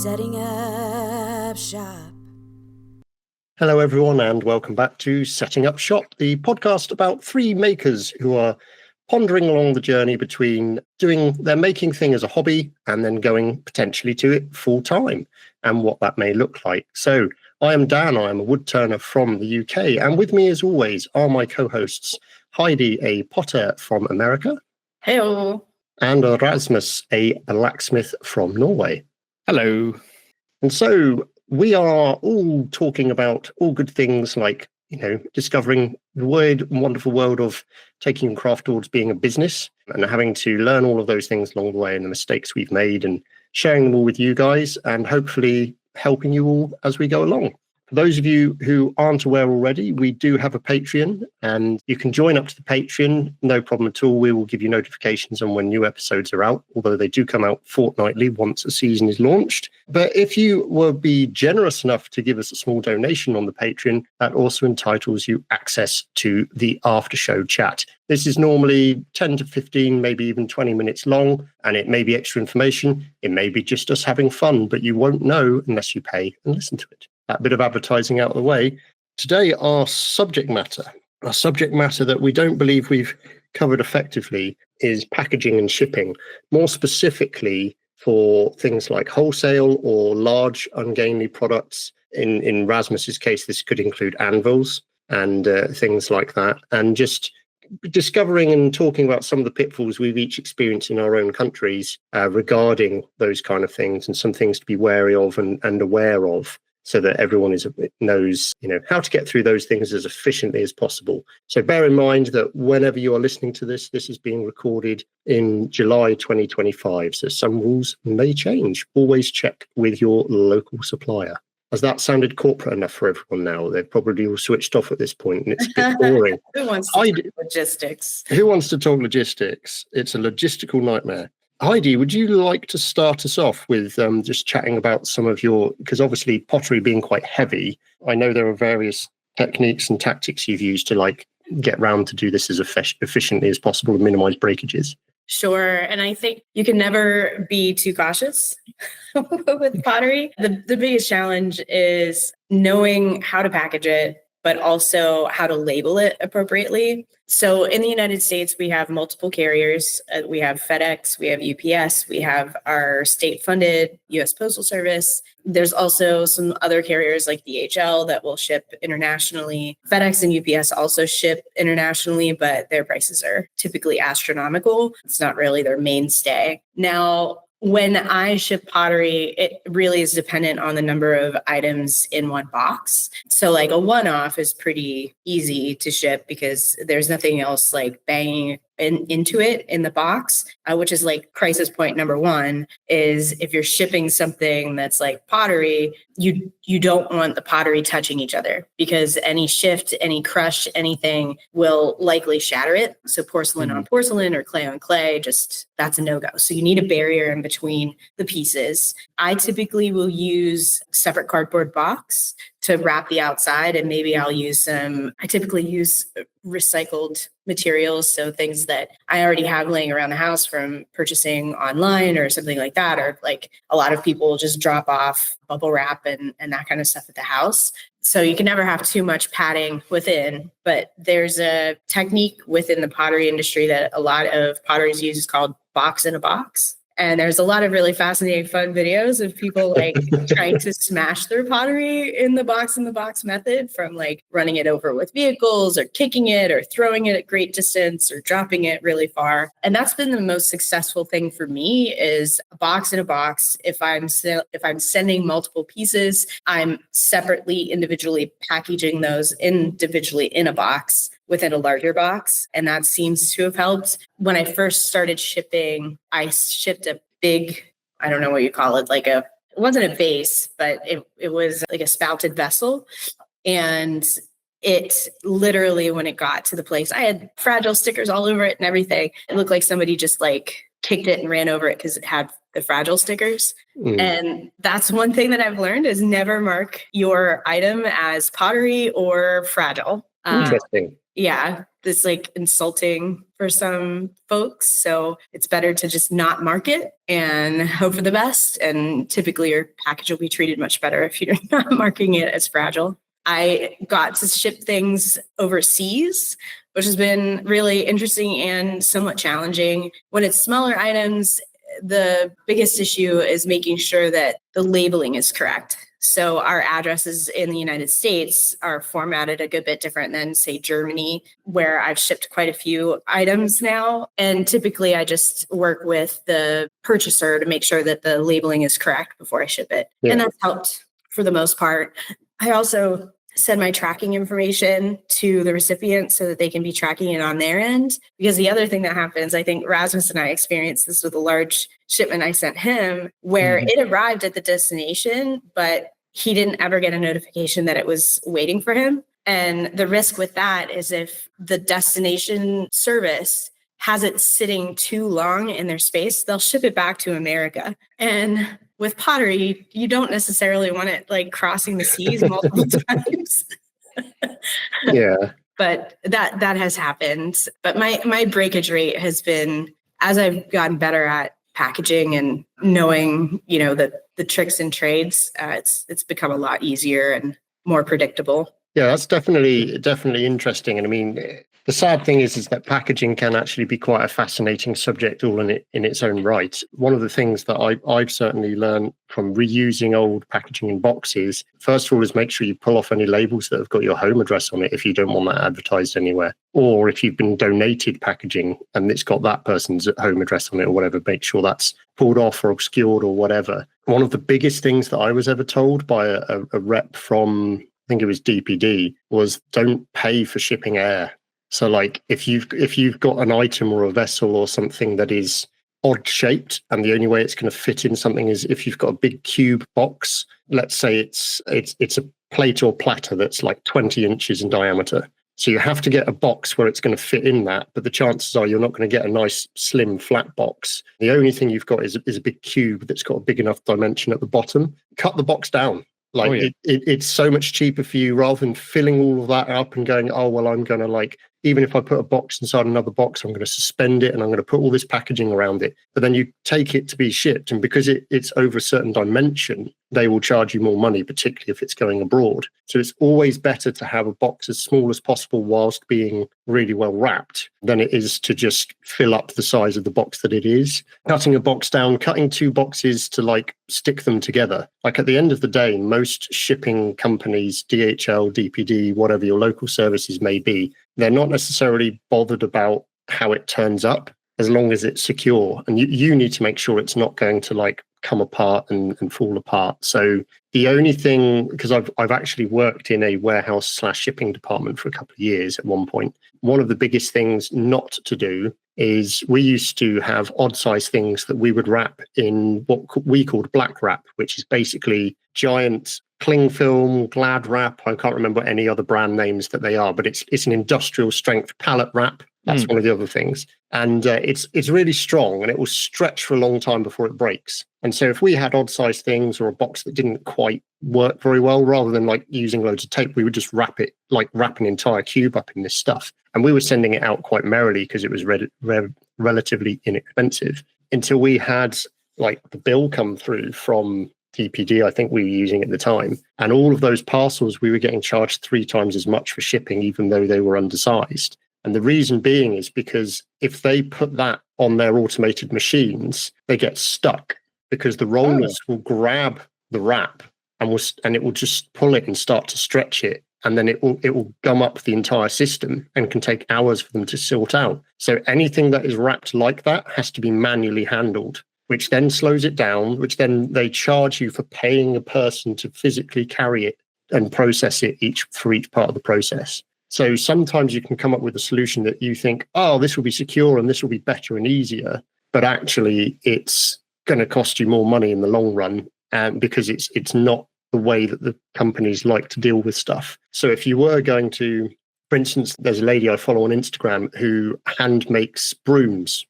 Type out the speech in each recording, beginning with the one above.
Setting up shop. Hello, everyone, and welcome back to Setting Up Shop, the podcast about three makers who are pondering along the journey between doing their making thing as a hobby and then going potentially to it full time and what that may look like. So I am Dan, I am a wood turner from the UK, and with me as always are my co-hosts Heidi, a potter from America. Hello. And Rasmus, a blacksmith from Norway. Hello. And so we are all talking about all good things like, discovering the weird and wonderful world of taking craft towards being a business and having to learn all of those things along the way and the mistakes we've made and sharing them all with you guys and hopefully helping you all as we go along. For those of you who aren't aware already, we do have a Patreon and you can join up to the Patreon. No problem at all. We will give you notifications on when new episodes are out, although they do come out fortnightly once a season is launched. But if you will be generous enough to give us a small donation on the Patreon, that also entitles you access to the after show chat. This is normally 10 to 15, maybe even 20 minutes long, and it may be extra information. It may be just us having fun, but you won't know unless you pay and listen to it. That bit of advertising out of the way. Today, our subject matter that we don't believe we've covered effectively is packaging and shipping, more specifically for things like wholesale or large ungainly products. In Rasmus's case, this could include anvils and things like that, and just discovering and talking about some of the pitfalls we've each experienced in our own countries regarding those kind of things and some things to be wary of and aware of, so that everyone knows, how to get through those things as efficiently as possible. So bear in mind that whenever you are listening to this, this is being recorded in July 2025. So some rules may change. Always check with your local supplier. Has that sounded corporate enough for everyone now? They've probably all switched off at this point and it's a bit boring. Who wants to talk logistics? Who wants to talk logistics? It's a logistical nightmare. Heidi, would you like to start us off with just chatting about some of because obviously pottery being quite heavy, I know there are various techniques and tactics you've used to get round to do this as efficiently as possible and minimize breakages. Sure. And I think you can never be too cautious with pottery. The biggest challenge is knowing how to package it, but also how to label it appropriately. So in the United States, we have multiple carriers. We have FedEx, we have UPS, we have our state-funded U.S. Postal Service. There's also some other carriers like DHL that will ship internationally. FedEx and UPS also ship internationally, but their prices are typically astronomical. It's not really their mainstay. Now, when I ship pottery, it really is dependent on the number of items in one box. So like a one-off is pretty easy to ship because there's nothing else like banging into it in the box, which is like crisis point number one is if you're shipping something that's like pottery, you don't want the pottery touching each other because any shift, any crush, anything will likely shatter it. So porcelain on porcelain or clay on clay, that's a no-go. So you need a barrier in between the pieces. I typically will use separate cardboard box to wrap the outside, and maybe I typically use recycled materials. So things that I already have laying around the house from purchasing online or something like that, or like a lot of people just drop off bubble wrap and that kind of stuff at the house. So you can never have too much padding within, but there's a technique within the pottery industry that a lot of potteries use called box in a box. And there's a lot of really fascinating, fun videos of people trying to smash their pottery in the box method, from like running it over with vehicles or kicking it or throwing it at great distance or dropping it really far. And that's been the most successful thing for me is a box in a box. If I'm sending multiple pieces, I'm individually packaging those individually in a box within a larger box. And that seems to have helped. When I first started shipping, I shipped a big, I don't know what you call it, it wasn't a vase, but it was like a spouted vessel. And it literally, when it got to the place, I had fragile stickers all over it and everything. It looked like somebody just kicked it and ran over it because it had the fragile stickers. And that's one thing that I've learned is never mark your item as pottery or fragile. Interesting. Yeah, this like insulting for some folks. So it's better to just not mark it and hope for the best. And typically your package will be treated much better if you're not marking it as fragile. I got to ship things overseas, which has been really interesting and somewhat challenging. When it's smaller items, the biggest issue is making sure that the labeling is correct. So our addresses in the United States are formatted a good bit different than, say, Germany, where I've shipped quite a few items now. And typically I just work with the purchaser to make sure that the labeling is correct before I ship it. Yeah. And that's helped for the most part. I also send my tracking information to the recipient so that they can be tracking it on their end. Because the other thing that happens, I think Rasmus and I experienced this with a large shipment I sent him, where it arrived at the destination, but he didn't ever get a notification that it was waiting for him. And the risk with that is if the destination service has it sitting too long in their space, they'll ship it back to America. And with pottery, you don't necessarily want it like crossing the seas multiple times. Yeah. But that has happened. But my breakage rate has been, as I've gotten better at packaging and knowing, the tricks and trades, it's become a lot easier and more predictable. Yeah, that's definitely interesting. And I mean, the sad thing is that packaging can actually be quite a fascinating subject all in its own right. One of the things that I've certainly learned from reusing old packaging in boxes, first of all, is make sure you pull off any labels that have got your home address on it if you don't want that advertised anywhere. Or if you've been donated packaging and it's got that person's home address on it or whatever, make sure that's pulled off or obscured or whatever. One of the biggest things that I was ever told by a rep from, I think it was DPD, was don't pay for shipping air. So like if you've got an item or a vessel or something that is odd shaped and the only way it's going to fit in something is if you've got a big cube box, let's say it's a plate or platter that's like 20 inches in diameter. So you have to get a box where it's going to fit in that, but the chances are you're not going to get a nice slim flat box. The only thing you've got is a big cube that's got a big enough dimension at the bottom. Cut the box down. It's so much cheaper for you rather than filling all of that up and going, oh, well, I'm going to even if I put a box inside another box, I'm going to suspend it and I'm going to put all this packaging around it. But then you take it to be shipped. And because it's over a certain dimension, they will charge you more money, particularly if it's going abroad. So it's always better to have a box as small as possible whilst being really well wrapped than it is to just fill up the size of the box that it is. Cutting a box down, cutting two boxes to stick them together. At the end of the day, most shipping companies, DHL, DPD, whatever your local services may be, they're not necessarily bothered about how it turns up as long as it's secure. And you need to make sure it's not going to come apart and fall apart. So the only thing, because I've actually worked in a warehouse / shipping department for a couple of years at one point, one of the biggest things not to do is we used to have odd size things that we would wrap in what we called black wrap, which is basically giant cling film, glad wrap. I can't remember any other brand names that they are, but it's an industrial strength pallet wrap. That's one of the other things. And it's really strong and it will stretch for a long time before it breaks. And so if we had odd size things or a box that didn't quite work very well, rather than using loads of tape, we would just wrap it, wrap an entire cube up in this stuff. And we were sending it out quite merrily because it was relatively inexpensive until we had the bill come through from DPD, I think we were using at the time. And all of those parcels, we were getting charged 3 times as much for shipping, even though they were undersized. And the reason being is because if they put that on their automated machines, they get stuck because the rollers will grab the wrap and it will just pull it and start to stretch it. And then it will gum up the entire system and can take hours for them to sort out. So anything that is wrapped like that has to be manually handled, which then slows it down, which then they charge you for paying a person to physically carry it and process it for each part of the process. So sometimes you can come up with a solution that you think, oh, this will be secure and this will be better and easier, but actually it's going to cost you more money in the long run because it's not the way that the companies like to deal with stuff. So if you were going to, for instance, there's a lady I follow on Instagram who hand makes brooms,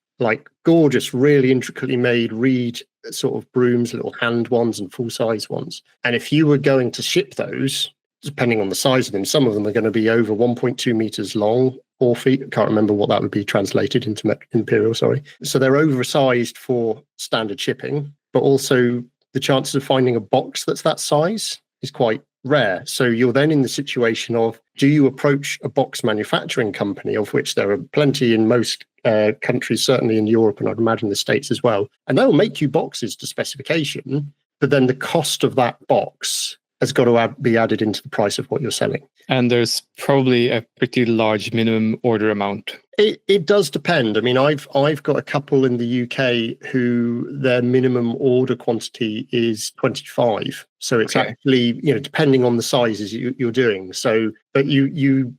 gorgeous, really intricately made reed sort of brooms, little hand ones and full size ones. And if you were going to ship those, depending on the size of them, some of them are going to be over 1.2 meters long, 4 feet. I can't remember what that would be translated into imperial, sorry. So they're oversized for standard shipping, but also the chances of finding a box that's that size is quite rare. So you're then in the situation of, do you approach a box manufacturing company, of which there are plenty in most countries, certainly in Europe, and I'd imagine the States as well, and they'll make you boxes to specification, but then the cost of that box has got to be added into the price of what you're selling. And there's probably a pretty large minimum order amount. It does depend. I mean, I've got a couple in the UK who their minimum order quantity is 25. So it's actually, depending on the sizes you're doing. So, but you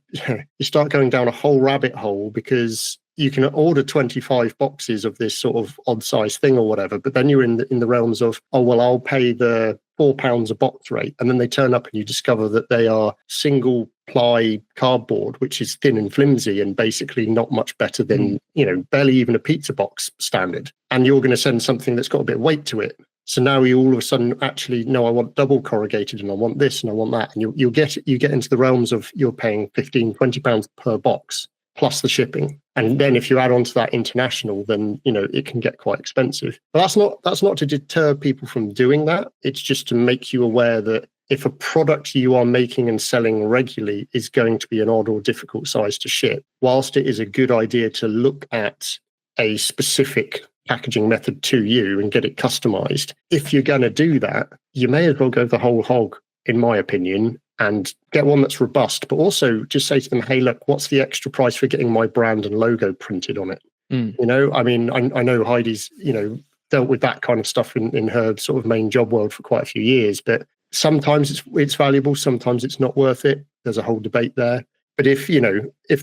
start going down a whole rabbit hole, because you can order 25 boxes of this sort of odd size thing or whatever, but then you're in the realms of, oh, well, I'll pay the £4 a box rate. And then they turn up and you discover that they are single ply cardboard, which is thin and flimsy and basically not much better than, barely even a pizza box standard. And you're going to send something that's got a bit of weight to it. So now you all of a sudden actually, no, I want double corrugated and I want this and I want that. And you get into the realms of you're paying £15, £20 per box plus the shipping. And then if you add on to that international, then, it can get quite expensive. But that's not to deter people from doing that. It's just to make you aware that if a product you are making and selling regularly is going to be an odd or difficult size to ship, whilst it is a good idea to look at a specific packaging method to you and get it customized, if you're going to do that, you may as well go the whole hog, in my opinion, and get one that's robust, but also just say to them, hey, look, what's the extra price for getting my brand and logo printed on it? I mean, I know Heidi's, dealt with that kind of stuff in her sort of main job world for quite a few years, but sometimes it's valuable, sometimes it's not worth it. There's a whole debate there. But if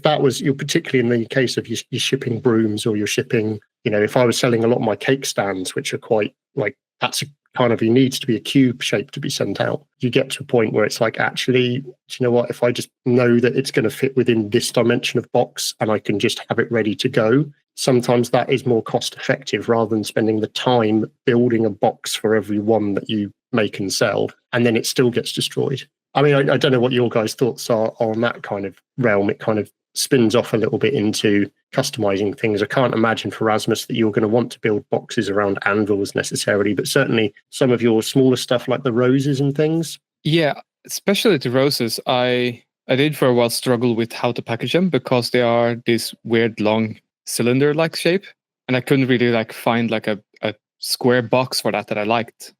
that was, you're particularly in the case of you're shipping brooms, or you're shipping, if I was selling a lot of my cake stands, which are quite like, that's a kind of, it needs to be a cube shape to be sent out. You get to a point where it's like, actually, do you know what? If I just know that it's going to fit within this dimension of box and I can just have it ready to go, sometimes that is more cost effective rather than spending the time building a box for every one that you make and sell, and then it still gets destroyed. I mean, I don't know what your guys' thoughts are on that kind of realm. It kind of spins off a little bit into customizing things. I can't imagine for Rasmus that you're going to want to build boxes around anvils necessarily, but certainly some of your smaller stuff like the roses and things. Yeah, especially the roses. I did for a while struggle with how to package them, because they are this weird long cylinder-like shape, and I couldn't really find a square box for that I liked.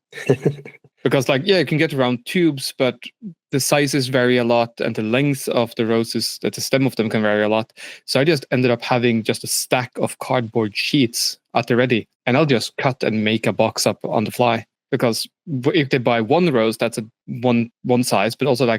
Because you can get around tubes, but the sizes vary a lot, and the length of the roses, that the stem of them can vary a lot. So I just ended up having just a stack of cardboard sheets at the ready, and I'll just cut and make a box up on the fly. Because if they buy one rose, that's one size, but also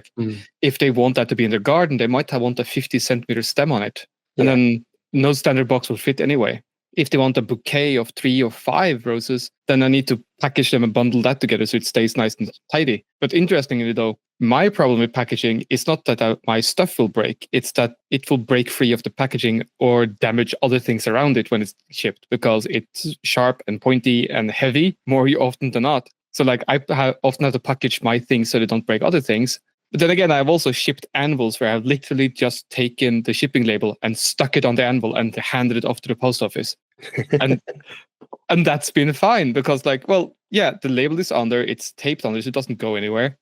if they want that to be in their garden, they might want a 50 centimeter stem on it, and then no standard box will fit anyway. If they want a bouquet of 3 or 5 roses, then I need to package them and bundle that together so it stays nice and tidy. But interestingly, though, my problem with packaging is not that my stuff will break. It's that it will break free of the packaging or damage other things around it when it's shipped, because it's sharp and pointy and heavy more often than not. So I often have to package my things so they don't break other things. But then again, I've also shipped anvils where I've literally just taken the shipping label and stuck it on the anvil and handed it off to the post office. And that's been fine, because the label is on there, it's taped on there, so it doesn't go anywhere.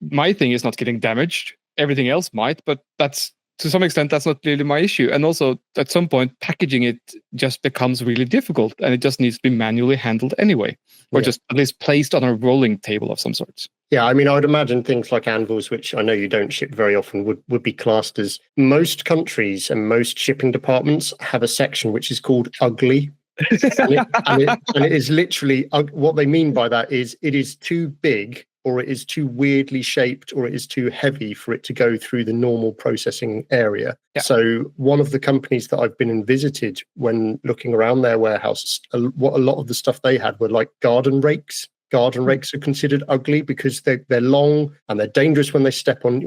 My thing is not getting damaged. Everything else might, but that's, to some extent, that's not really my issue. And also, at some point, packaging it just becomes really difficult, and it just needs to be manually handled anyway, or just at least placed on a rolling table of some sorts. Yeah, I mean, I would imagine things like anvils, which I know you don't ship very often, would be classed as, most countries and most shipping departments have a section which is called ugly. and it is literally, what they mean by that is it is too big, or it is too weirdly shaped, or it is too heavy for it to go through the normal processing area. Yeah. So one of the companies that I've been and visited when looking around their warehouse, what a lot of the stuff they had were like garden rakes. Garden rakes are considered ugly because they're long and they're dangerous when you step on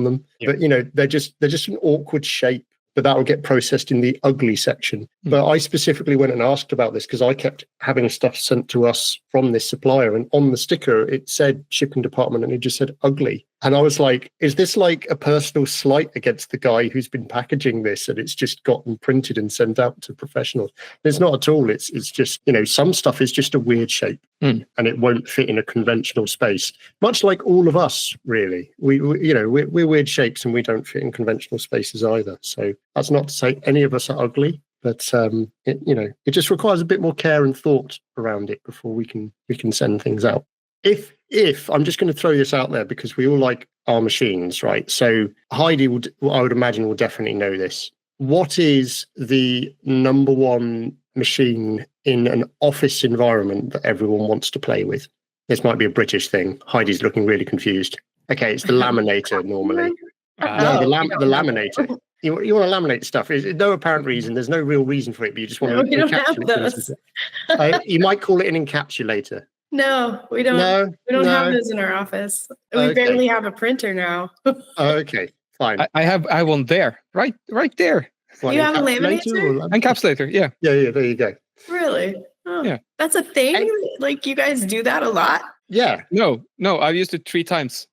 them. Yeah. But they're just an awkward shape. But that will get processed in the ugly section. But I specifically went and asked about this because I kept having stuff sent to us from this supplier, and on the sticker it said shipping department and it just said ugly. And I was like, is this like a personal slight against the guy who's been packaging this and it's just gotten printed and sent out to professionals? It's not at all. It's just, some stuff is just a weird shape and it won't fit in a conventional space, much like all of us, really. We're weird shapes and we don't fit in conventional spaces either. So that's not to say any of us are ugly, but it just requires a bit more care and thought around it before we can send things out. If I'm just going to throw this out there because we all like our machines, right? So Heidi I would imagine will definitely know this. What is the number one machine in an office environment that everyone wants to play with? This might be a British thing. Heidi's looking really confused. Okay, it's the laminator normally. No, the laminator. You want to laminate stuff. There's no apparent reason. There's no real reason for it, but you just want to encapsulate those. You might call it an encapsulator. No, we don't. We don't have those in our office. We barely have a printer now. Okay, fine. I have one there, right there. You have a laminator? Encapsulator, yeah. Yeah, there you go. Really? Oh, yeah. That's a thing? Like you guys do that a lot? Yeah. No, I've used it 3 times.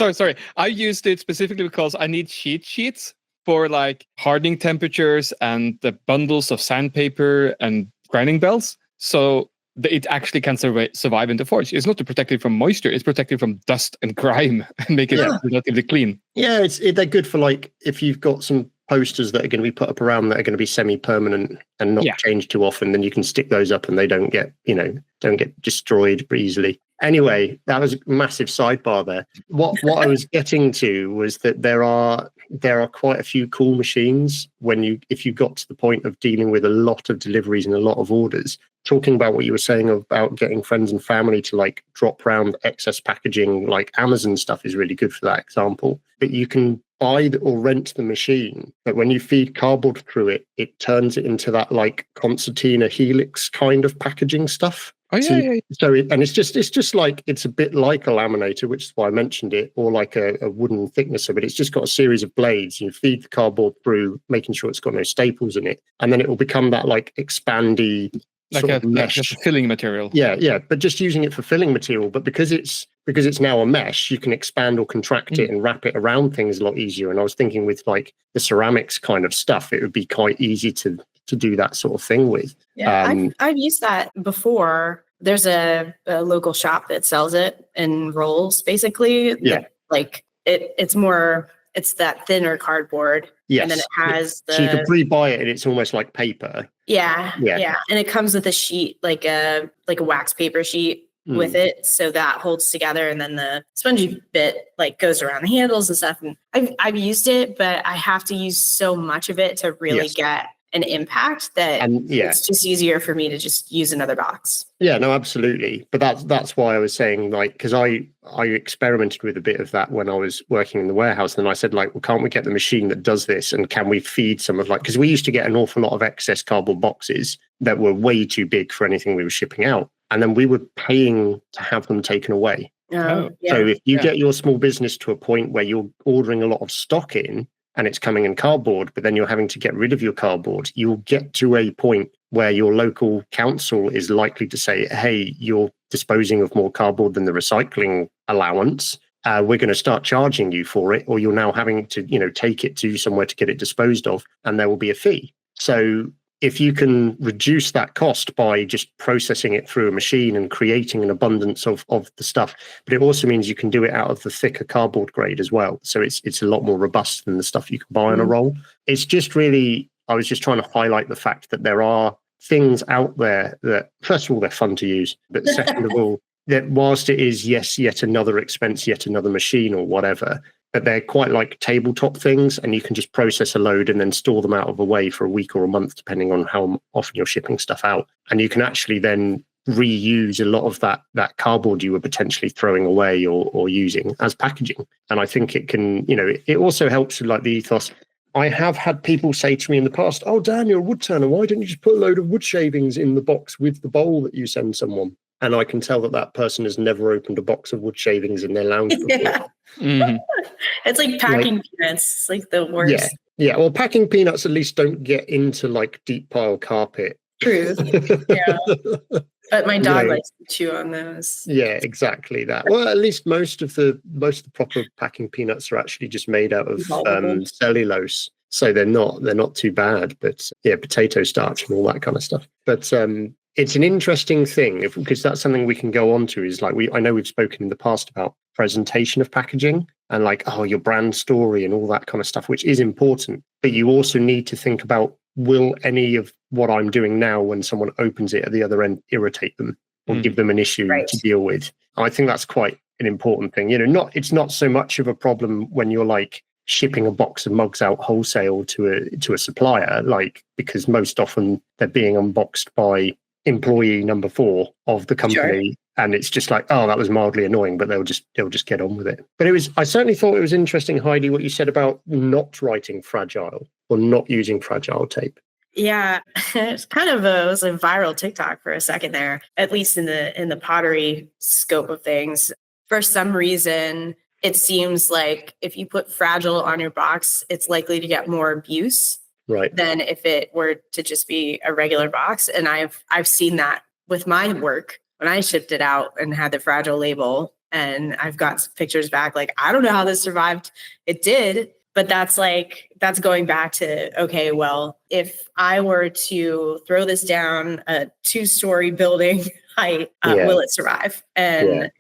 Sorry. I used it specifically because I need sheets for like hardening temperatures and the bundles of sandpaper and grinding belts. So it actually can survive in the forge. It's not to protect it from moisture. It's protected from dust and grime and make it relatively clean. Yeah, they're good for like if you've got some posters that are going to be put up around that are going to be semi-permanent and not changed too often, then you can stick those up and they don't get destroyed easily. Anyway, that was a massive sidebar there. What I was getting to was that there are quite a few cool machines if you got to the point of dealing with a lot of deliveries and a lot of orders. Talking about what you were saying about getting friends and family to like drop round excess packaging, like Amazon stuff is really good for that example. But you can buy or rent the machine, but when you feed cardboard through it, it turns it into that like concertina helix kind of packaging stuff. Oh yeah. So it's just like it's a bit like a laminator, which is why I mentioned it, or like a wooden thicknesser, but it's just got a series of blades. You feed the cardboard through, making sure it's got no staples in it, and then it will become that like expandy like a filling material. Yeah, but just using it for filling material. But because it's now a mesh, you can expand or contract it and wrap it around things a lot easier. And I was thinking with like the ceramics kind of stuff, it would be quite easy to do that sort of thing with. Yeah, I've used that before. There's a local shop that sells it in rolls, basically. Yeah. Like it's that thinner cardboard. Yes. And then it has so you can pre-buy it and it's almost like paper. Yeah. And it comes with a sheet, like a wax paper sheet with it. So that holds together. And then the spongy bit like goes around the handles and stuff. And I've used it, but I have to use so much of it to really get an impact that it's just easier for me to just use another box. Yeah, no, absolutely. But that's why I was saying, like, because I experimented with a bit of that when I was working in the warehouse. And I said, like, well, can't we get the machine that does this? And can we feed some of because we used to get an awful lot of excess cardboard boxes that were way too big for anything we were shipping out. And then we were paying to have them taken away. So if you get your small business to a point where you're ordering a lot of stock in, and it's coming in cardboard, but then you're having to get rid of your cardboard, you'll get to a point where your local council is likely to say, hey, you're disposing of more cardboard than the recycling allowance. We're going to start charging you for it, or you're now having to, take it to somewhere to get it disposed of, and there will be a fee. So if you can reduce that cost by just processing it through a machine and creating an abundance of the stuff, but it also means you can do it out of the thicker cardboard grade as well. So it's a lot more robust than the stuff you can buy on a roll. It's just really, I was just trying to highlight the fact that there are things out there that, first of all, they're fun to use, but second of all, that whilst it is, yet another expense, yet another machine or whatever, but they're quite like tabletop things, and you can just process a load and then store them out of the way for a week or a month, depending on how often you're shipping stuff out. And you can actually then reuse a lot of that cardboard you were potentially throwing away or using as packaging. And I think it can, it also helps with like the ethos. I have had people say to me in the past, oh, Dan, you're a wood turner. Why don't you just put a load of wood shavings in the box with the bowl that you send someone? And I can tell that person has never opened a box of wood shavings in their lounge before. It's like packing peanuts. It's like the worst. Yeah, well, packing peanuts at least don't get into like deep pile carpet. True. Yeah. But my You dog know, likes to chew on those. yeah, exactly that. Well, at least most of the proper packing peanuts are actually just made out of Dissolvable. cellulose, so they're not too bad. But yeah, potato starch and all that kind of stuff. But it's an interesting thing because that's something we can go on to. Is like I know we've spoken in the past about presentation of packaging and like your brand story and all that kind of stuff, which is important. But you also need to think about, will any of what I'm doing now when someone opens it at the other end irritate them or give them an issue to deal with? I think that's quite an important thing. It's not so much of a problem when you're like shipping a box of mugs out wholesale to a supplier, like, because most often they're being unboxed by employee number 4 of the company. Sure. And it's just like, that was mildly annoying, but they'll just get on with it. But I certainly thought it was interesting, Heidi, what you said about not writing fragile or not using fragile tape. Yeah, it's kind of it was a viral TikTok for a second there, at least in the pottery scope of things. For some reason, it seems like if you put fragile on your box, it's likely to get more abuse than if it were to just be a regular box. And I've seen that with my work when I shipped it out and had the fragile label. And I've got some pictures back, like, I don't know how this survived. It did. But that's going back to, okay, well, if I were to throw this down a 2-story building height, will it survive? And,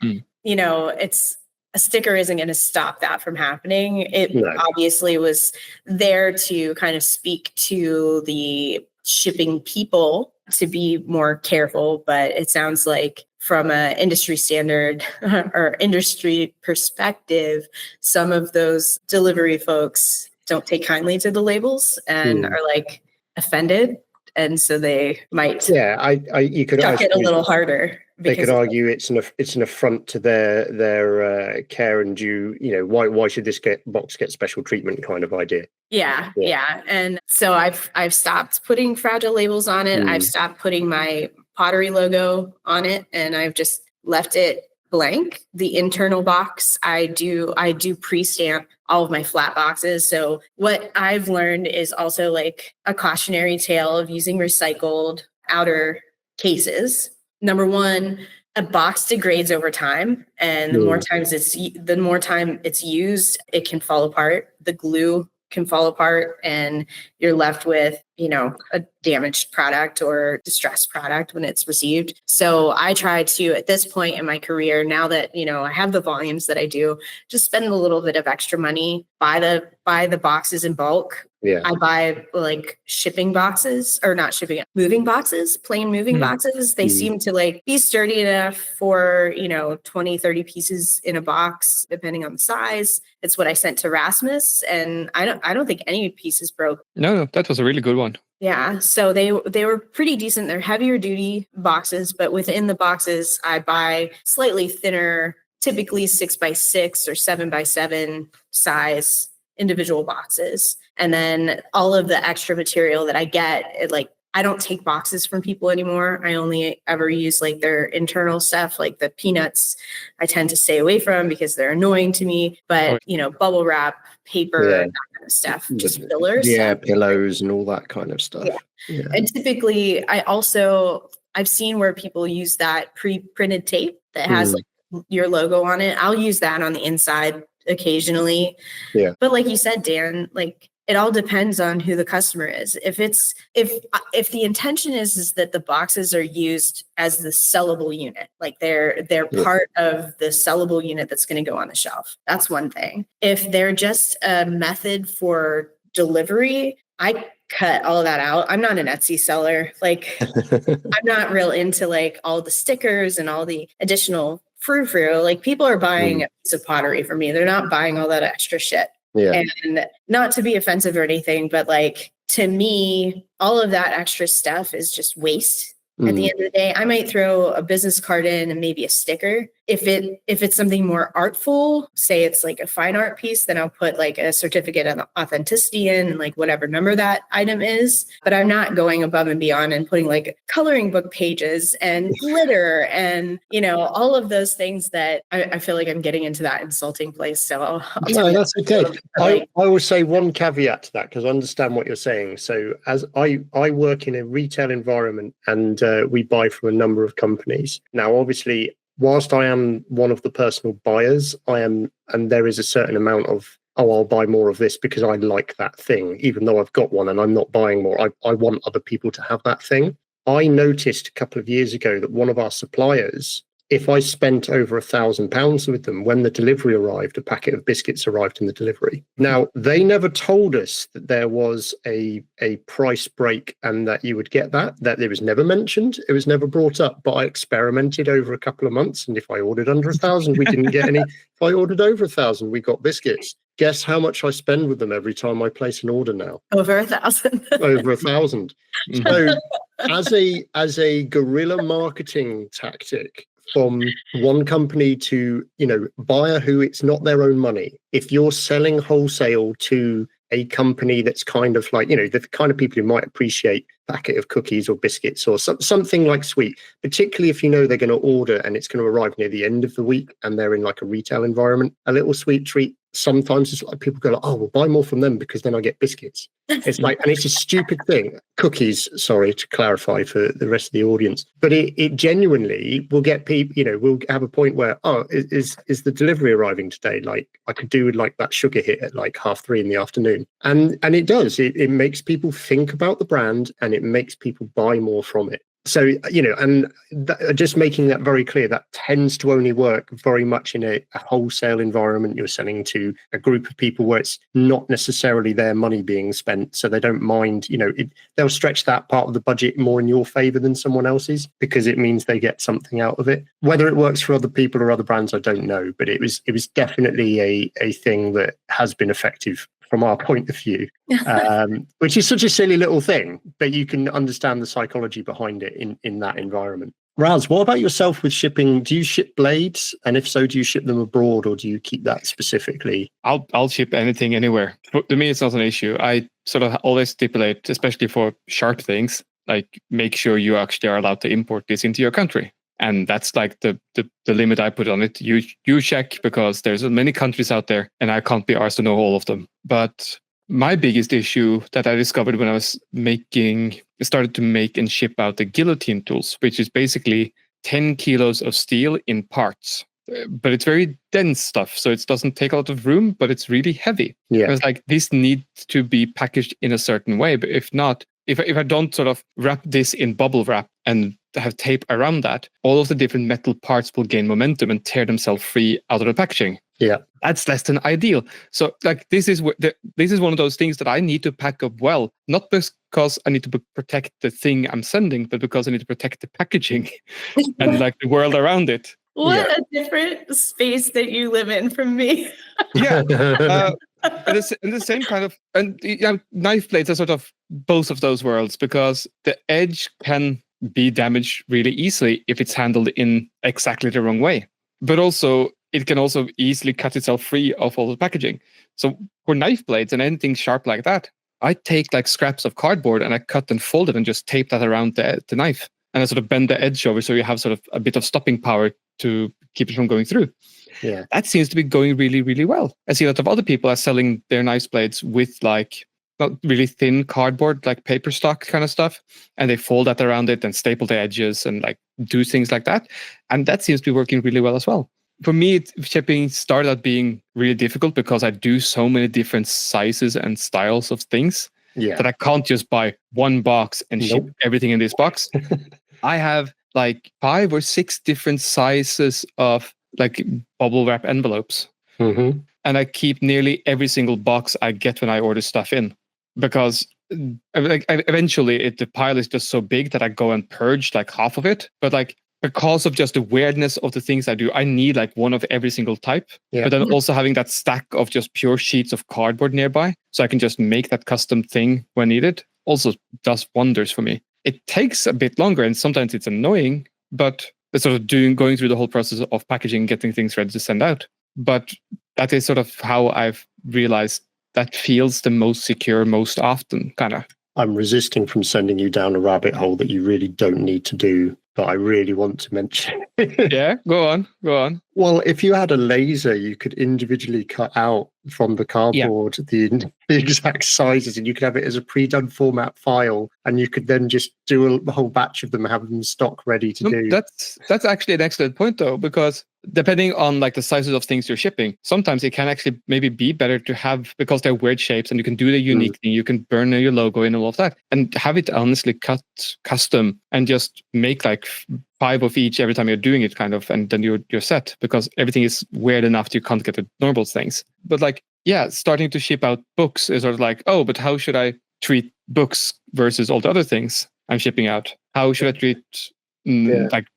it's a sticker isn't going to stop that from happening. It obviously was there to kind of speak to the shipping people to be more careful. But it sounds like from an industry standard or industry perspective, some of those delivery folks don't take kindly to the labels and are like offended. And so they might you could chuck it a little harder. They could argue it's an affront to their care and due. Why should this box get special treatment kind of idea. Yeah. And so I've stopped putting fragile labels on it. I've stopped putting my pottery logo on it, and I've just left it blank. The internal box, I do pre-stamp all of my flat boxes. So what I've learned is also like a cautionary tale of using recycled outer cases. Number one, a box degrades over time, and the more time it's used, it can fall apart. The glue can fall apart, and you're left with, a damaged product or distressed product when it's received. So I try to, at this point in my career, now that, I have the volumes that I do, just spend a little bit of extra money, buy the boxes in bulk. Yeah. I buy like shipping boxes, or not shipping, moving boxes, plain moving boxes. They seem to be sturdy enough for, 20, 30 pieces in a box, depending on the size. It's what I sent to Rasmus, and I don't think any pieces broke. No, that was a really good one. Yeah, so they were pretty decent. They're heavier duty boxes, but within the boxes, I buy slightly thinner, typically 6x6 or 7x7 size individual boxes. And then all of the extra material that I get, I don't take boxes from people anymore. I only ever use their internal stuff, like the peanuts I tend to stay away from because they're annoying to me. But, bubble wrap, paper, that kind of stuff, just fillers. Yeah, pillows and all that kind of stuff. Yeah. And typically I've seen where people use that pre-printed tape that has your logo on it. I'll use that on the inside occasionally. Yeah. But like you said, Dan, it all depends on who the customer is. If the intention is that the boxes are used as the sellable unit, they're part of the sellable unit that's going to go on the shelf, that's one thing. If they're just a method for delivery, I cut all of that out. I'm not an Etsy seller. I'm not real into all the stickers and all the additional frou-frou. People are buying a piece of pottery from me. They're not buying all that extra shit. Yeah. And not to be offensive or anything, but to me, all of that extra stuff is just waste. At the end of the day, I might throw a business card in and maybe a sticker. if it's something more artful, say it's like a fine art piece, then I'll put like a certificate of authenticity in and like whatever number that item is. But I'm not going above and beyond and putting like coloring book pages and glitter and, all of those things that I feel like I'm getting into that insulting place. So I'll no, that's okay. I will say one caveat to that because I understand what you're saying. So as I work in a retail environment and we buy from a number of companies. Now, obviously, whilst I am one of the personal buyers, and there is a certain amount of, I'll buy more of this because I like that thing, even though I've got one and I'm not buying more. I want other people to have that thing. I noticed a couple of years ago that one of our suppliers, if I spent over £1,000 with them, when the delivery arrived, a packet of biscuits arrived in the delivery. Now, they never told us that there was a price break and that you would get that it was never mentioned. It was never brought up, but I experimented over a couple of months. And if I ordered under 1,000, we didn't get any. If I ordered over 1,000, we got biscuits. Guess how much I spend with them every time I place an order now? Over 1,000. Over 1,000. So as a guerrilla marketing tactic, from one company to, buyer who it's not their own money. If you're selling wholesale to a company that's kind of like, the kind of people who might appreciate a packet of cookies or biscuits or something like sweet, particularly if they're going to order and it's going to arrive near the end of the week and they're in like a retail environment, a little sweet treat. Sometimes it's like people go like, oh, we'll buy more from them because then I get biscuits. It's like, and it's a stupid thing. Cookies, sorry, to clarify for the rest of the audience. But it genuinely will get people, we'll have a point where, oh, is the delivery arriving today? Like I could do with like that sugar hit at like 3:30 in the afternoon. And it does. It makes people think about the brand and it makes people buy more from it. So, and just making that very clear, that tends to only work very much in a wholesale environment. You're selling to a group of people where it's not necessarily their money being spent. So they don't mind, they'll stretch that part of the budget more in your favor than someone else's because it means they get something out of it. Whether it works for other people or other brands, I don't know. But it was definitely a thing that has been effective from our point of view, which is such a silly little thing, but you can understand the psychology behind it in that environment. Raz, what about yourself with shipping? Do you ship blades? And if so, do you ship them abroad or do you keep that specifically? I'll ship anything anywhere. To me, it's not an issue. I sort of always stipulate, especially for sharp things, like make sure you actually are allowed to import this into your country. And that's like the limit I put on it. You check because there's many countries out there and I can't be arsed to know all of them. But my biggest issue that I discovered when I was started to make and ship out the guillotine tools, which is basically 10 kilos of steel in parts. But it's very dense stuff. So it doesn't take a lot of room, but it's really heavy. Yeah. It's like this needs to be packaged in a certain way. But if not, if I don't sort of wrap this in bubble wrap and have tape around that, all of the different metal parts will gain momentum and tear themselves free out of the packaging. Yeah, that's less than ideal. So like this is one of those things that I need to pack up well, not because I need to protect the thing I'm sending, but because I need to protect the packaging and like the world around it. What a different space that you live in from me. Yeah. And the same kind of, and knife blades are sort of both of those worlds because the edge can be damaged really easily if it's handled in exactly the wrong way. But also, it can also easily cut itself free of all the packaging. So for knife blades and anything sharp like that, I take like scraps of cardboard and I cut and fold it and just tape that around the knife. And I sort of bend the edge over so you have sort of a bit of stopping power to keep it from going through. Yeah, that seems to be going really, really well. I see a lot of other people are selling their knife blades with like not really thin cardboard, like paper stock kind of stuff, and they fold that around it and staple the edges and like do things like that. And that seems to be working really well as well. For me, shipping started out being really difficult because I do so many different sizes and styles of things that I can't just buy one box and ship everything in this box. I have like 5 or 6 different sizes of like bubble wrap envelopes. Mm-hmm. And I keep nearly every single box I get when I order stuff in because eventually the pile is just so big that I go and purge like half of it. But like because of just the weirdness of the things I do, I need like one of every single type. Yeah. But then also having that stack of just pure sheets of cardboard nearby so I can just make that custom thing when needed also does wonders for me. It takes a bit longer and sometimes it's annoying, but sort of going through the whole process of packaging, getting things ready to send out. But that is sort of how I've realized that feels the most secure most often, kind of. I'm resisting from sending you down a rabbit hole that you really don't need to do, but I really want to mention. Yeah, go on. Well, if you had a laser, you could individually cut out from the cardboard the exact sizes, and you could have it as a pre-done format file, and you could then just do a whole batch of them, have them stock ready to do. That's actually an excellent point, though, because depending on like the sizes of things you're shipping, sometimes it can actually maybe be better to have, because they're weird shapes and you can do the unique thing, you can burn your logo in and all of that, and have it honestly cut custom and just make like 5 of each every time you're doing it, kind of, and then you're set, because everything is weird enough you can't get the normal things. But like, yeah, starting to ship out books is sort of like, oh, but how should I treat books versus all the other things I'm shipping out? How should I treat like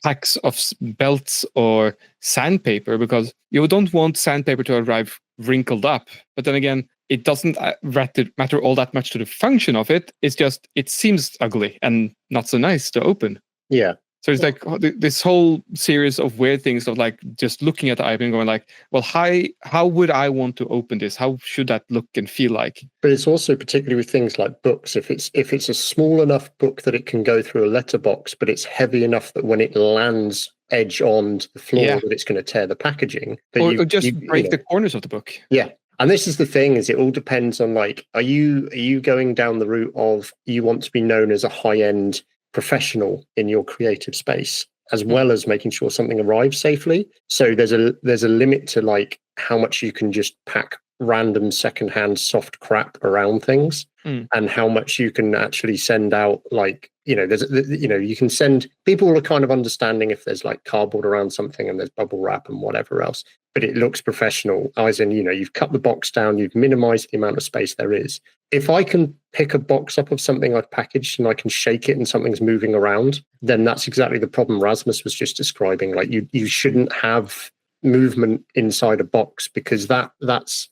packs of belts or sandpaper? Because you don't want sandpaper to arrive wrinkled up, but then again, it doesn't matter all that much to the function of it. It's just, it seems ugly and not so nice to open. Yeah. So it's like this whole series of weird things of like just looking at the item and going like, well, how would I want to open this? How should that look and feel like? But it's also particularly with things like books. If it's a small enough book that it can go through a letterbox, but it's heavy enough that when it lands edge on the floor, that it's going to tear the packaging. Or just break the corners of the book. Yeah. And this is the thing, is it all depends on like, are you going down the route of you want to be known as a high-end professional in your creative space, as well as making sure something arrives safely? So there's a limit to like how much you can just pack random secondhand soft crap around things, and how much you can actually send out. Like, you can send, people are kind of understanding if there's like cardboard around something and there's bubble wrap and whatever else, but it looks professional, as in, you've cut the box down, you've minimized the amount of space there is. If I can pick a box up of something I've packaged and I can shake it and something's moving around, then that's exactly the problem Rasmus was just describing. Like, you shouldn't have movement inside a box, because that's,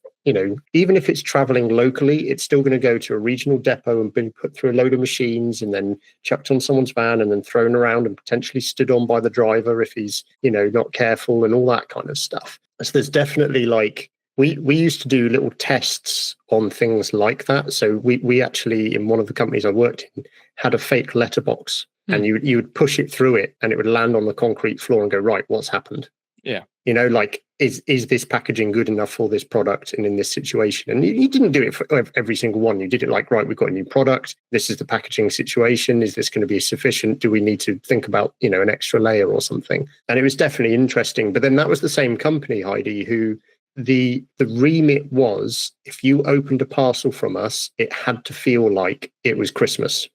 even if it's traveling locally, it's still going to go to a regional depot and been put through a load of machines and then chucked on someone's van and then thrown around and potentially stood on by the driver if he's, not careful and all that kind of stuff. So there's definitely like, we used to do little tests on things like that. So we actually, in one of the companies I worked in, had a fake letterbox, and you would push it through it and it would land on the concrete floor and go, right, what's happened? Yeah. Like, is this packaging good enough for this product and in this situation? And you didn't do it for every single one. You did it like, right, we've got a new product. This is the packaging situation. Is this going to be sufficient? Do we need to think about, an extra layer or something? And it was definitely interesting. But then that was the same company, Heidi, who the remit was, if you opened a parcel from us, it had to feel like it was Christmas.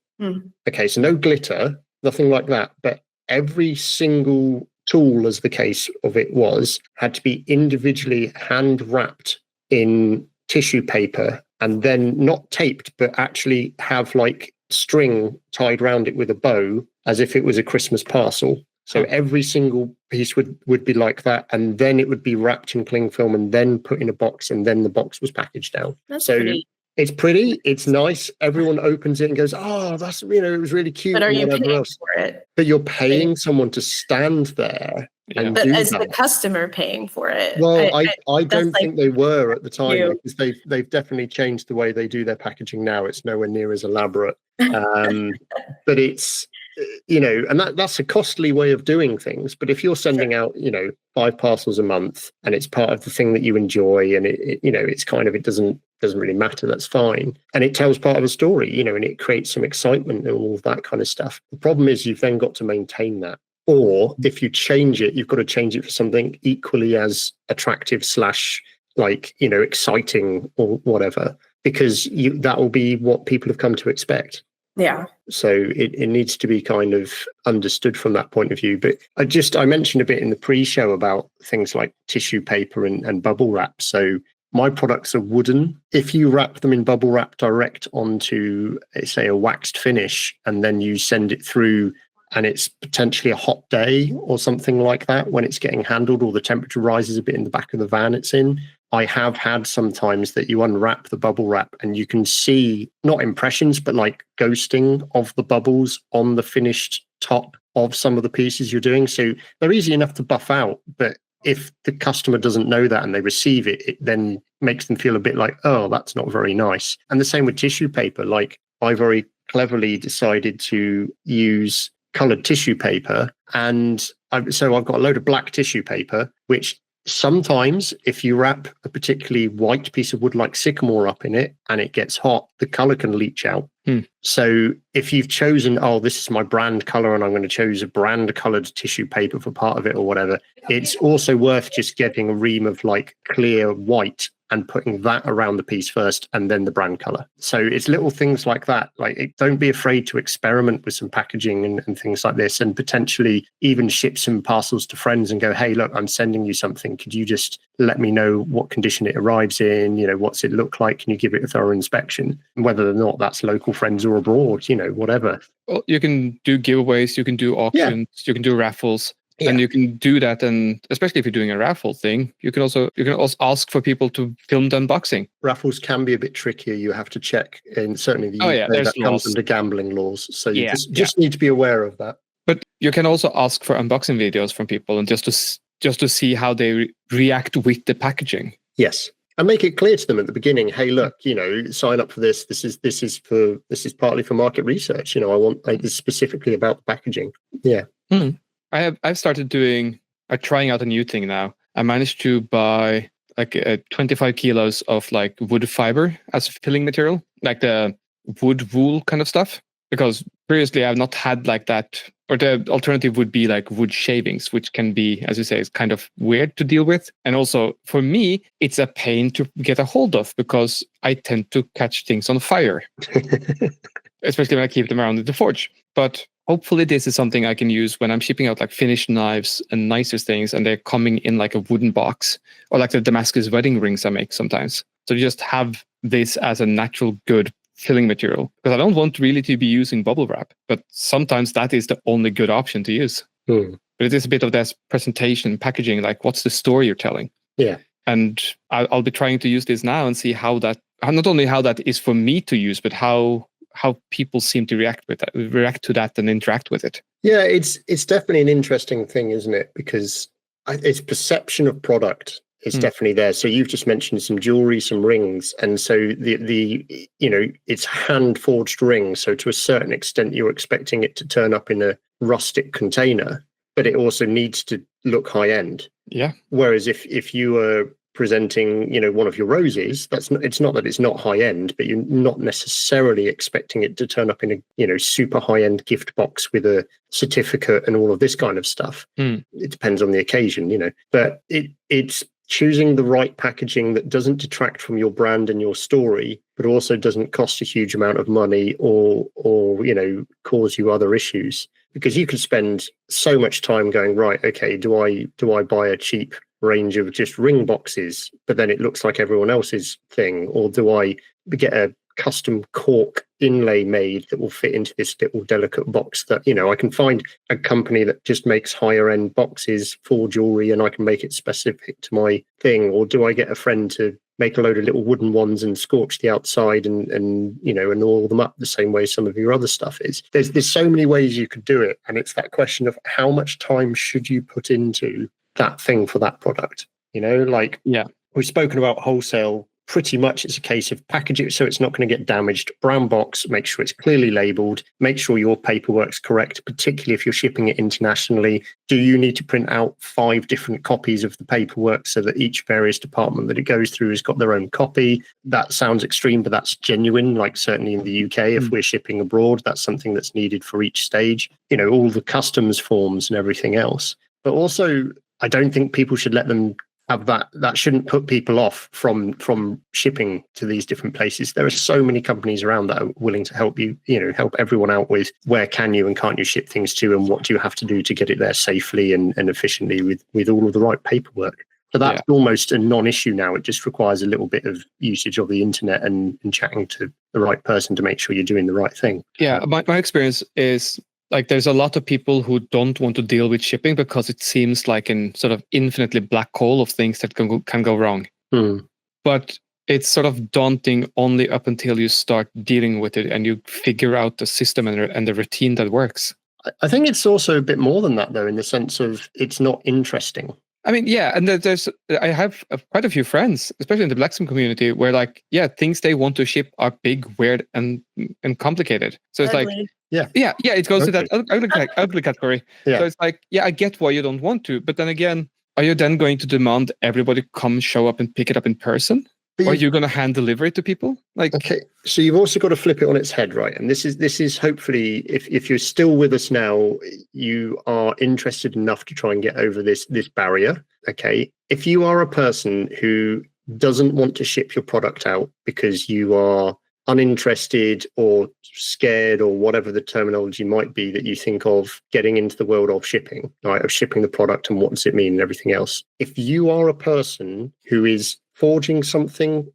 Okay, so no glitter, nothing like that. But every single tool, as the case of it was, had to be individually hand wrapped in tissue paper, and then not taped, but actually have like string tied around it with a bow, as if it was a Christmas parcel. So every single piece would be like that, and then it would be wrapped in cling film and then put in a box, and then the box was packaged down. That's so pretty. It's pretty, it's nice. Everyone opens it and goes, oh, that's, it was really cute. But are you paying else. for it? But you're paying someone to stand there and do as that. the customer paying for it. Well, I don't think they were at the time, you. because they've definitely changed the way they do their packaging now. It's nowhere near as elaborate. But it's, and that's a costly way of doing things. But if you're sending out, 5 parcels a month, and it's part of the thing that you enjoy, and it's kind of, it doesn't really matter, that's fine. And it tells part of a story, and it creates some excitement and all of that kind of stuff. The problem is you've then got to maintain that. Or if you change it, you've got to change it for something equally as attractive / exciting or whatever, because that will be what people have come to expect. Yeah. So it needs to be kind of understood from that point of view. But I mentioned a bit in the pre-show about things like tissue paper and bubble wrap. So my products are wooden. If you wrap them in bubble wrap direct onto, say, a waxed finish, and then you send it through, and it's potentially a hot day or something like that when it's getting handled, or the temperature rises a bit in the back of the van it's in, I have had sometimes that you unwrap the bubble wrap and you can see, not impressions, but like ghosting of the bubbles on the finished top of some of the pieces you're doing. So they're easy enough to buff out, but if the customer doesn't know that and they receive it, it then makes them feel a bit like, oh, that's not very nice. And the same with tissue paper. Like, I very cleverly decided to use colored tissue paper. And so I've got a load of black tissue paper, which sometimes if you wrap a particularly white piece of wood like sycamore up in it and it gets hot, the color can leach out. So if you've chosen, oh, this is my brand color and I'm going to choose a brand colored tissue paper for part of it or whatever, it's also worth just getting a ream of like clear white and putting that around the piece first and then the brand color. So it's little things like that. Like, don't be afraid to experiment with some packaging and things like this, and potentially even ship some parcels to friends and go, hey, look, I'm sending you something. Could you just let me know what condition it arrives in? You know, what's it look like? Can you give it a thorough inspection? And whether or not that's local friends or abroad, you know, whatever. Well, you can do giveaways, you can do auctions, you can do raffles. Yeah. And you can do that, and especially if you're doing a raffle thing, you can also ask for people to film the unboxing. Raffles can be a bit trickier. You have to check, and certainly the UK, that comes under gambling laws. So you just need to be aware of that. But you can also ask for unboxing videos from people, and just to see how they react with the packaging. Yes, and make it clear to them at the beginning. Hey, look, you know, sign up for this. This is partly for market research. You know, I want this specifically about the packaging. Yeah. I've started trying out a new thing now. I managed to buy like 25 kilos of like wood fiber as filling material, like the wood wool kind of stuff. Because previously I've not had like that, or the alternative would be like wood shavings, which can be, as you say, is kind of weird to deal with. And also for me, it's a pain to get a hold of because I tend to catch things on fire, especially when I keep them around in the forge. But hopefully this is something I can use when I'm shipping out like finished knives and nicer things, and they're coming in like a wooden box, or like the Damascus wedding rings I make sometimes. So just have this as a natural good filling material, because I don't want really to be using bubble wrap, but sometimes that is the only good option to use. But it is a bit of this presentation, packaging, like what's the story you're telling? Yeah. And I'll be trying to use this now and see how that, not only how that is for me to use, but how people seem to react to that and interact with it. Yeah, it's definitely an interesting thing, isn't it? Because it's perception of product is definitely there. So you've just mentioned some jewelry, some rings, and so the you know, it's hand forged ring. So to a certain extent, you're expecting it to turn up in a rustic container, but it also needs to look high end. Yeah. Whereas if you were presenting, you know, one of your roses, it's not that it's not high end, but you're not necessarily expecting it to turn up in a, you know, super high end gift box with a certificate and all of this kind of stuff. It depends on the occasion, you know, but it's choosing the right packaging that doesn't detract from your brand and your story, but also doesn't cost a huge amount of money or you know, cause you other issues. Because you could spend so much time going, right, okay, do I buy a cheap range of just ring boxes, but then it looks like everyone else's thing, or do I get a custom cork inlay made that will fit into this little delicate box that, you know, I can find a company that just makes higher end boxes for jewelry and I can make it specific to my thing? Or do I get a friend to make a load of little wooden ones and scorch the outside and you know, and oil them up the same way some of your other stuff is? There's so many ways you could do it, and it's that question of how much time should you put into that thing for that product? You know, like, yeah, we've spoken about wholesale. Pretty much it's a case of package it so it's not going to get damaged. Brown box, make sure it's clearly labeled, make sure your paperwork's correct, particularly if you're shipping it internationally. Do you need to print out 5 different copies of the paperwork so that each various department that it goes through has got their own copy? That sounds extreme, but that's genuine. Like certainly in the UK, if we're shipping abroad, that's something that's needed for each stage. You know, all the customs forms and everything else. But also, I don't think people should let them have that shouldn't put people off from shipping to these different places. There are so many companies around that are willing to help you, you know, help everyone out with where can you and can't you ship things to, and what do you have to do to get it there safely and efficiently with all of the right paperwork. So that's almost a non-issue now. It just requires a little bit of usage of the internet and chatting to the right person to make sure you're doing the right thing. Yeah, my experience is, like, there's a lot of people who don't want to deal with shipping because it seems like an sort of infinitely black hole of things that can go wrong. But it's sort of daunting only up until you start dealing with it and you figure out the system and the routine that works. I think it's also a bit more than that, though, in the sense of it's not interesting. I mean, yeah, and I have quite a few friends, especially in the blacksmith community, where like, yeah, things they want to ship are big, weird, and complicated. So it's Ugly. like, yeah, it goes to that ugly category. Yeah. So it's like, yeah, I get why you don't want to, but then again, are you then going to demand everybody come show up and pick it up in person? Or are you going to hand deliver it to people? Like, okay, so you've also got to flip it on its head, right? And this is hopefully, if you're still with us now, you are interested enough to try and get over this barrier. Okay, if you are a person who doesn't want to ship your product out because you are uninterested or scared or whatever the terminology might be that you think of getting into the world of shipping, right? Of shipping the product and what does it mean and everything else. If you are a person who is forging something,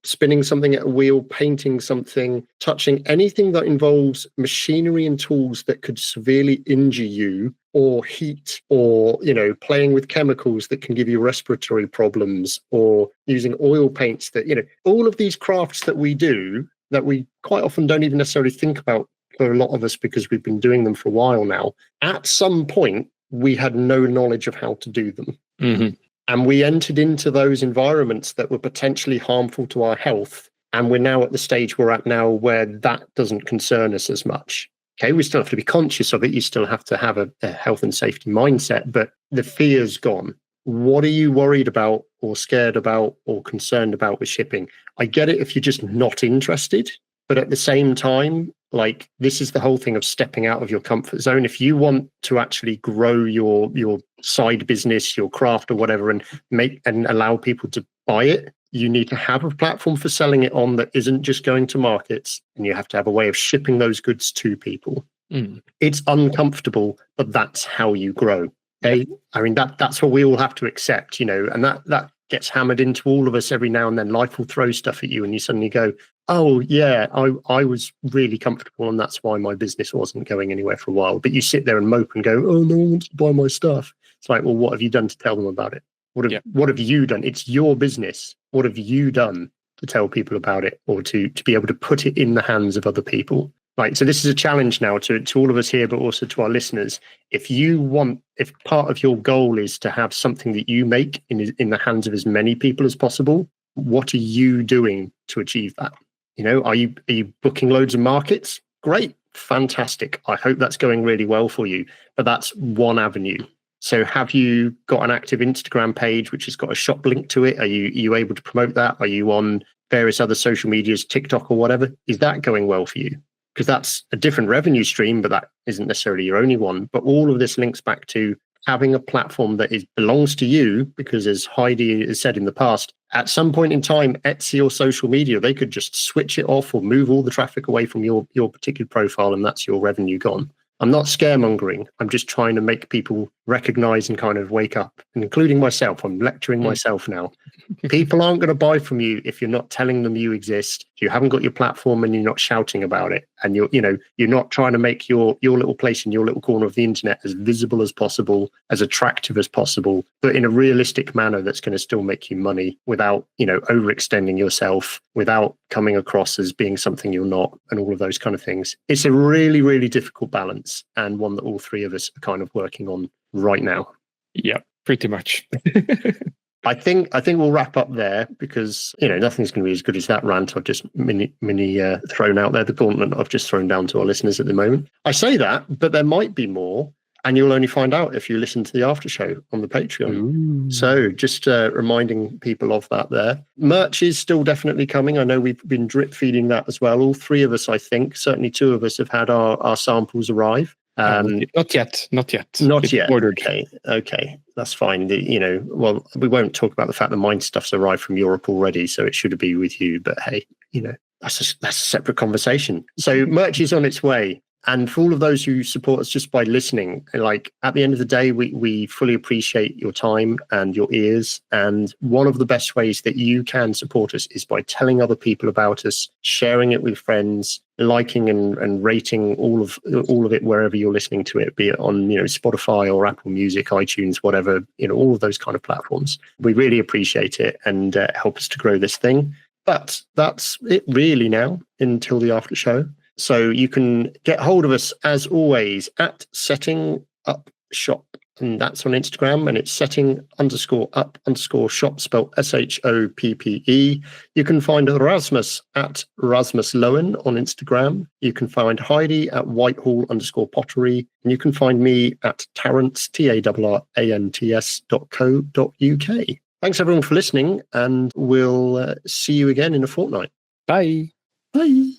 spinning something at a wheel, painting something, touching anything that involves machinery and tools that could severely injure you, or heat, or, you know, playing with chemicals that can give you respiratory problems, or using oil paints that, you know, all of these crafts that we do that we quite often don't even necessarily think about for a lot of us because we've been doing them for a while now. At some point, we had no knowledge of how to do them. mm-hmm. And we entered into those environments that were potentially harmful to our health. And we're now at the stage we're at now where that doesn't concern us as much. Okay, we still have to be conscious of it. You still have to have a health and safety mindset, but the fear's gone. What are you worried about or scared about or concerned about with shipping? I get it if you're just not interested, but at the same time, like, this is the whole thing of stepping out of your comfort zone. If you want to actually grow your side business, your craft or whatever, and make and allow people to buy it, you need to have a platform for selling it on that isn't just going to markets, and you have to have a way of shipping those goods to people. It's uncomfortable, but that's how you grow. Okay? Yep. I mean, that's what we all have to accept, you know, and that gets hammered into all of us every now and then. Life will throw stuff at you and you suddenly go, oh yeah, I was really comfortable and that's why my business wasn't going anywhere for a while. But you sit there and mope and go, oh, no one wants to buy my stuff. It's like, well, what have you done to tell them about it? What have you done? It's your business. What have you done to tell people about it, or to be able to put it in the hands of other people? Right. So this is a challenge now to all of us here, but also to our listeners. If part of your goal is to have something that you make in the hands of as many people as possible, what are you doing to achieve that? You know, are you booking loads of markets? Great. Fantastic. I hope that's going really well for you. But that's one avenue. So have you got an active Instagram page which has got a shop link to it? Are you able to promote that? Are you on various other social medias, TikTok or whatever? Is that going well for you? Because that's a different revenue stream, but that isn't necessarily your only one. But all of this links back to having a platform that belongs to you, because as Heidi has said in the past, at some point in time, Etsy or social media, they could just switch it off or move all the traffic away from your particular profile, and that's your revenue gone. I'm not scaremongering. I'm just trying to make people recognize and kind of wake up, and including myself. I'm lecturing myself now. People aren't going to buy from you if you're not telling them you exist. You haven't got your platform and you're not shouting about it. And you're not trying to make your little place in your little corner of the internet as visible as possible, as attractive as possible, but in a realistic manner that's going to still make you money without, overextending yourself, without coming across as being something you're not, and all of those kind of things. It's a really, really difficult balance, and one that all three of us are kind of working on right now. Yeah, pretty much. I think we'll wrap up there, because nothing's going to be as good as that rant I've just mini thrown out there, the gauntlet I've just thrown down to our listeners at the moment. I say that, but there might be more, and you'll only find out if you listen to the after show on the Patreon. Ooh. So just reminding people of that there. Merch is still definitely coming. I know we've been drip feeding that as well. All three of us, I think, certainly two of us have had our samples arrive. Not yet. Not yet. Ordered. Okay, that's fine. Well, we won't talk about the fact that mine stuff's arrived from Europe already, so it should be with you. But hey, that's a separate conversation. So merch is on its way. And for all of those who support us just by listening, like, at the end of the day, we fully appreciate your time and your ears. And one of the best ways that you can support us is by telling other people about us, sharing it with friends, liking and rating all of it wherever you're listening to it, be it on Spotify or Apple Music, iTunes, whatever, all of those kind of platforms. We really appreciate it, and help us to grow this thing. But that's it really now until the after show. So you can get hold of us, as always, at Setting Up Shop. And that's on Instagram, and it's setting_up_shop, spelled SHOPPE. You can find Rasmus at Rasmus Loen on Instagram. You can find Heidi at Whitehall_pottery. And you can find me at Tarrant, TARRANTS.co.uk. Thanks everyone for listening, and we'll see you again in a fortnight. Bye. Bye.